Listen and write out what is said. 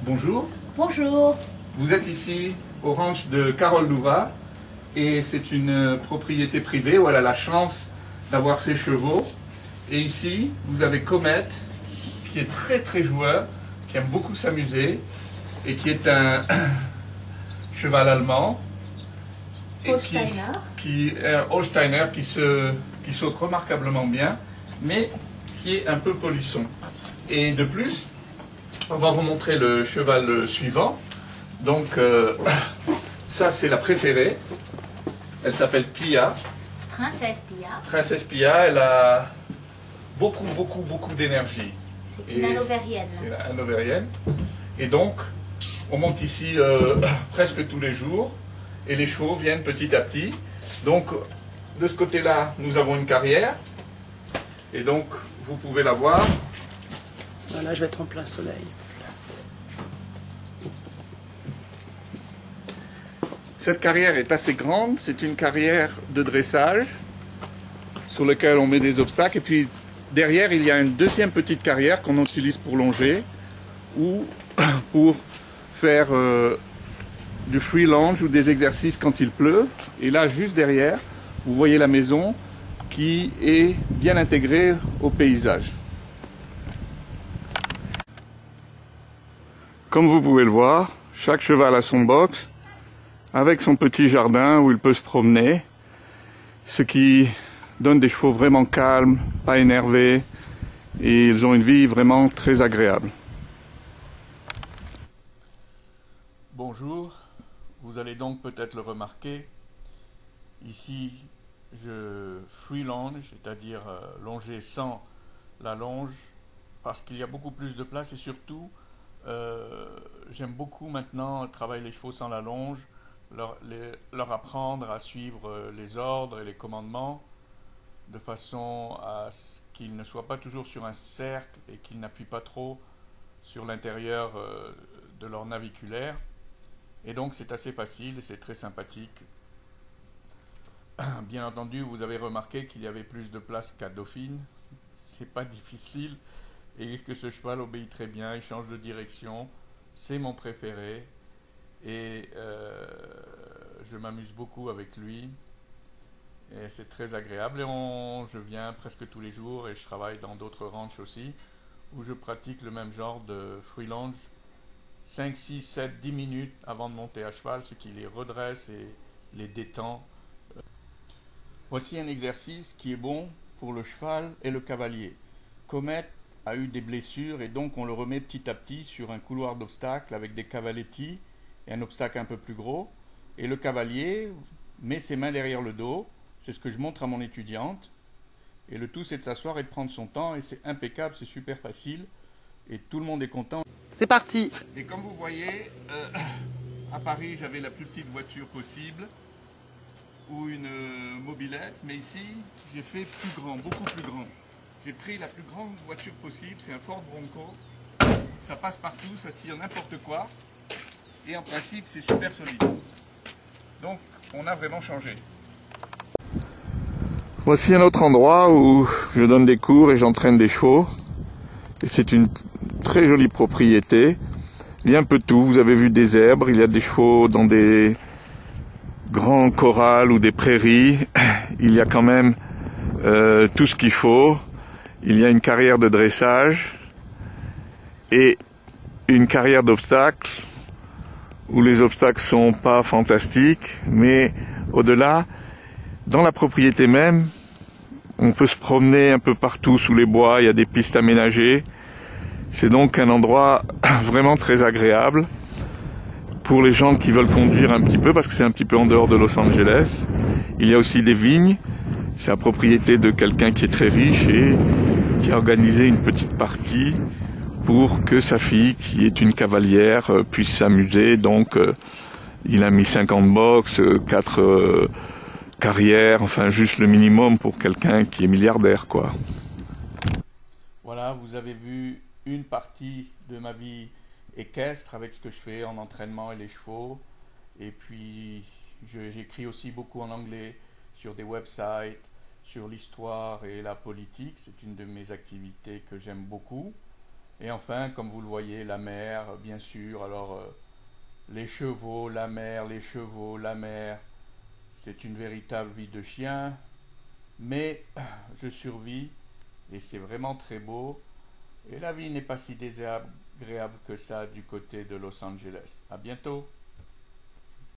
Bonjour. Bonjour. Vous êtes ici au ranch de Carole Louva et c'est une propriété privée où elle a la chance d'avoir ses chevaux. Et ici, vous avez Comet qui est très joueur, qui aime beaucoup s'amuser et qui est un cheval allemand. Et qui est un Holsteiner qui saute remarquablement bien, mais qui est un peu polisson. Et de plus, on va vous montrer le cheval suivant. Donc, ça c'est la préférée. Elle s'appelle Pia. Princesse Pia. Princesse Pia, elle a beaucoup d'énergie. C'est une hanovérienne. C'est une hanovérienne. Et donc, on monte ici presque tous les jours. Et les chevaux viennent petit à petit. Donc, de ce côté-là, nous avons une carrière. Et donc, vous pouvez la voir. Voilà, je vais être en plein soleil. Cette carrière est assez grande. C'est une carrière de dressage sur laquelle on met des obstacles. Et puis, derrière, il y a une deuxième petite carrière qu'on utilise pour longer ou pour faire du free lunge ou des exercices quand il pleut. Et là, juste derrière, vous voyez la maison qui est bien intégrée au paysage. Comme vous pouvez le voir, chaque cheval a son box avec son petit jardin où il peut se promener, ce qui donne des chevaux vraiment calmes, pas énervés, et ils ont une vie vraiment très agréable. Bonjour, vous allez donc peut-être le remarquer, ici je free longe, c'est-à-dire longer sans la longe, parce qu'il y a beaucoup plus de place et surtout j'aime beaucoup maintenant travailler les chevaux sans la longe, leur apprendre à suivre les ordres et les commandements de façon à ce qu'ils ne soient pas toujours sur un cercle et qu'ils n'appuient pas trop sur l'intérieur de leur naviculaire. Et donc c'est assez facile et c'est très sympathique. Bien entendu, vous avez remarqué qu'il y avait plus de place qu'à Dauphine. C'est pas difficile et que ce cheval obéit très bien, il change de direction. C'est mon préféré et je m'amuse beaucoup avec lui. Et c'est très agréable et je viens presque tous les jours et je travaille dans d'autres ranchs aussi où je pratique le même genre de free lunge 5, 6, 7, 10 minutes avant de monter à cheval, ce qui les redresse et les détend. Voici un exercice qui est bon pour le cheval et le cavalier. Comet a eu des blessures et donc on le remet petit à petit sur un couloir d'obstacles avec des cavaletti et un obstacle un peu plus gros. Et le cavalier met ses mains derrière le dos, c'est ce que je montre à mon étudiante. Et le tout c'est de s'asseoir et de prendre son temps et c'est impeccable, c'est super facile et tout le monde est content. C'est parti. Et comme vous voyez, à Paris j'avais la plus petite voiture possible ou une mobilette, mais ici j'ai fait plus grand, beaucoup plus grand. J'ai pris la plus grande voiture possible, c'est un Ford Bronco. Ça passe partout, ça tire n'importe quoi et en principe c'est super solide. Donc on a vraiment changé. Voici un autre endroit où je donne des cours et j'entraîne des chevaux. Et c'est une très jolie propriété. Il y a un peu de tout. Vous avez vu des zèbres, il y a des chevaux dans des grands corrals ou des prairies. Il y a quand même tout ce qu'il faut. Il y a une carrière de dressage et une carrière d'obstacles où les obstacles sont pas fantastiques, mais au-delà, dans la propriété même, on peut se promener un peu partout sous les bois, il y a des pistes aménagées. C'est donc un endroit vraiment très agréable pour les gens qui veulent conduire un petit peu, parce que c'est un petit peu en dehors de Los Angeles. Il y a aussi des vignes, c'est la propriété de quelqu'un qui est très riche et qui a organisé une petite partie pour que sa fille, qui est une cavalière, puisse s'amuser. Donc il a mis 50 box, 4 carrières, enfin juste le minimum pour quelqu'un qui est milliardaire, quoi. Voilà, vous avez vu une partie de ma vie équestre avec ce que je fais en entraînement et les chevaux. Et puis j'écris aussi beaucoup en anglais sur des websites, sur l'histoire et la politique. C'est une de mes activités que j'aime beaucoup. Et enfin, comme vous le voyez, la mer, bien sûr. Alors, les chevaux, la mer, les chevaux, la mer. C'est une véritable vie de chien. Mais je survis et c'est vraiment très beau. Et la vie n'est pas si désagréable que ça du côté de Los Angeles. À bientôt!